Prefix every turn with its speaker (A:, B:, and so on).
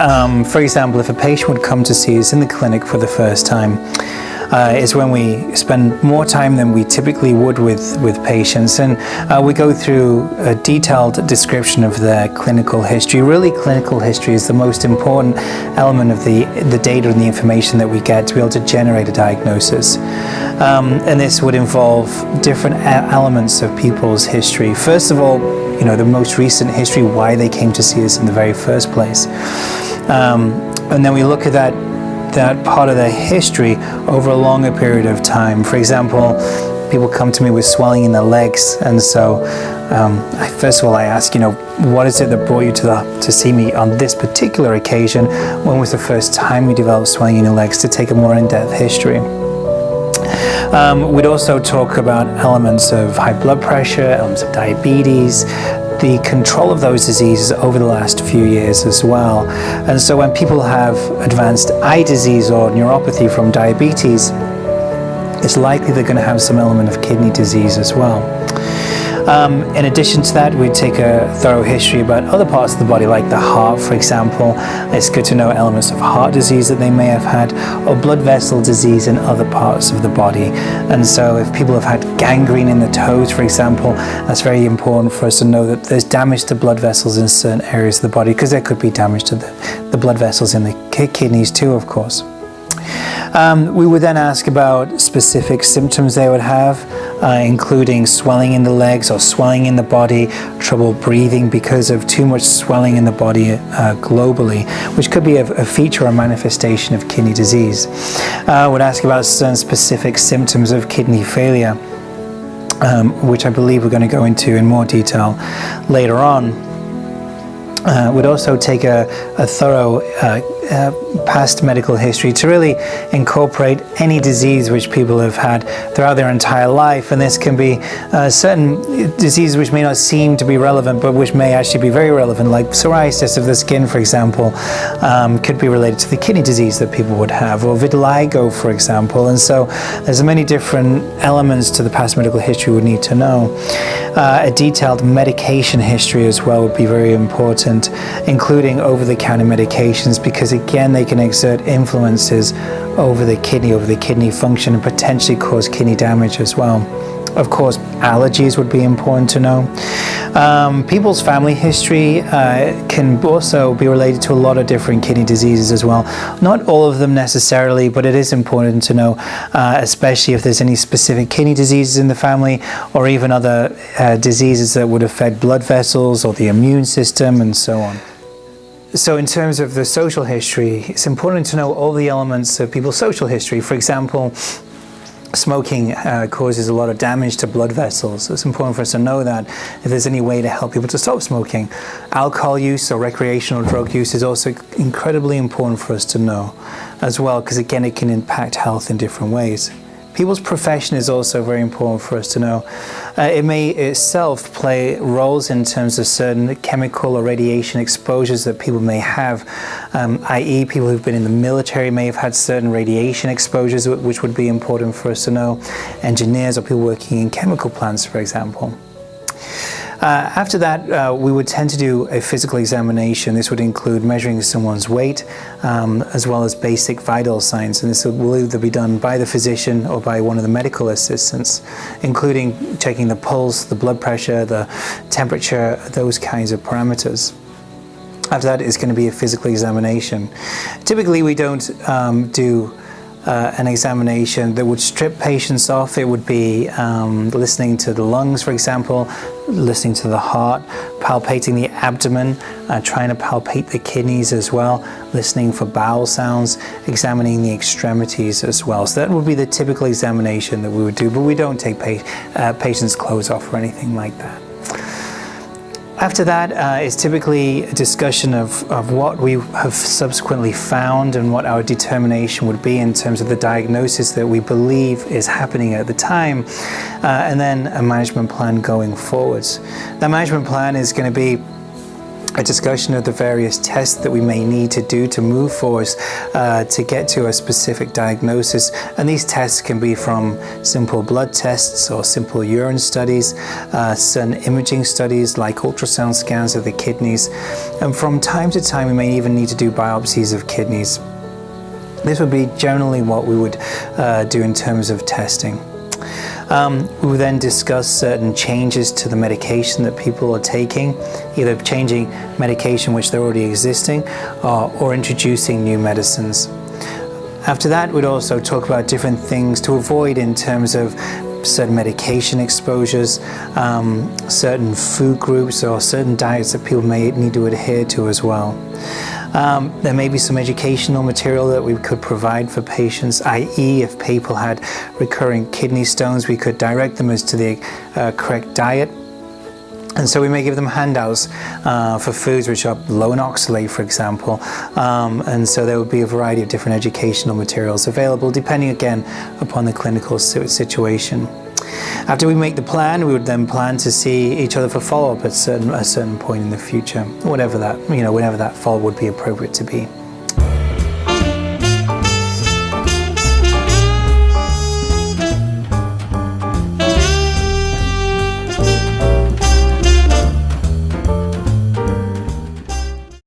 A: For example, if a patient would come to see us in the clinic for the first time, is when we spend more time than we typically would with patients, and we go through a detailed description of their clinical history. Really, clinical history is the most important element of the data and the information that we get to be able to generate a diagnosis. And this would involve different elements of people's history. First of all, the most recent history, why they came to see us in the very first place. And then we look at that part of their history over a longer period of time. For example, people come to me with swelling in their legs, and so first of all I ask, what is it that brought you to see me on this particular occasion? When was the first time you developed swelling in your legs? To take a more in-depth history. We'd also talk about elements of high blood pressure, elements of diabetes, the control of those diseases over the last few years as well. And so when people have advanced eye disease or neuropathy from diabetes, it's likely they're going to have some element of kidney disease as well. In addition to that, we take a thorough history about other parts of the body, like the heart, for example. It's good to know elements of heart disease that they may have had, or blood vessel disease in other parts of the body. And so if people have had gangrene in the toes, for example, that's very important for us to know that there's damage to blood vessels in certain areas of the body, because there could be damage to the blood vessels in the kidneys too, of course. We would then ask about specific symptoms they would have, including swelling in the legs or swelling in the body, trouble breathing because of too much swelling in the body globally, which could be a feature or manifestation of kidney disease. Would ask about certain specific symptoms of kidney failure, which I believe we're going to go into in more detail later on. Would also take a thorough past medical history to really incorporate any disease which people have had throughout their entire life. And this can be certain diseases which may not seem to be relevant, but which may actually be very relevant, like psoriasis of the skin, for example, could be related to the kidney disease that people would have, or vitiligo, for example. And so there's many different elements to the past medical history we need to know. A detailed medication history as well would be very important, including over-the-counter medications, because again they can exert influences over the kidney function, and potentially cause kidney damage as well. Of course, allergies would be important to know. People's family history can also be related to a lot of different kidney diseases as well. Not all of them necessarily, but it is important to know, especially if there's any specific kidney diseases in the family, or even other diseases that would affect blood vessels or the immune system and so on. So in terms of the social history, it's important to know all the elements of people's social history. For example, smoking causes a lot of damage to blood vessels. It's important for us to know that if there's any way to help people to stop smoking. Alcohol use or recreational drug use is also incredibly important for us to know as well, because again it can impact health in different ways. People's profession is also very important for us to know. It may itself play roles in terms of certain chemical or radiation exposures that people may have, i.e. people who've been in the military may have had certain radiation exposures, which would be important for us to know. Engineers or people working in chemical plants, for example. After that, we would tend to do a physical examination. This would include measuring someone's weight, as well as basic vital signs, and this will either be done by the physician or by one of the medical assistants, including checking the pulse, the blood pressure, the temperature, those kinds of parameters. After that is going to be a physical examination. Typically we don't do an examination that would strip patients off. It would be listening to the lungs, for example, listening to the heart, palpating the abdomen, trying to palpate the kidneys as well, listening for bowel sounds, examining the extremities as well. So that would be the typical examination that we would do, but we don't take patients' clothes off or anything like that. After that is typically a discussion of what we have subsequently found and what our determination would be in terms of the diagnosis that we believe is happening at the time, and then a management plan going forwards. That management plan is going to be a discussion of the various tests that we may need to do to move forward to get to a specific diagnosis. And these tests can be from simple blood tests or simple urine studies, certain imaging studies like ultrasound scans of the kidneys, and from time to time we may even need to do biopsies of kidneys. This would be generally what we would do in terms of testing. We will then discuss certain changes to the medication that people are taking, either changing medication which they're already existing or introducing new medicines. After that, we'd also talk about different things to avoid in terms of certain medication exposures, certain food groups or certain diets that people may need to adhere to as well. There may be some educational material that we could provide for patients, i.e. if people had recurring kidney stones, we could direct them as to the correct diet. And so we may give them handouts for foods which are low in oxalate, for example. And so there would be a variety of different educational materials available, depending again upon the clinical situation. After we make the plan, we would then plan to see each other for follow-up at a certain point in the future, whenever that follow would be appropriate to be.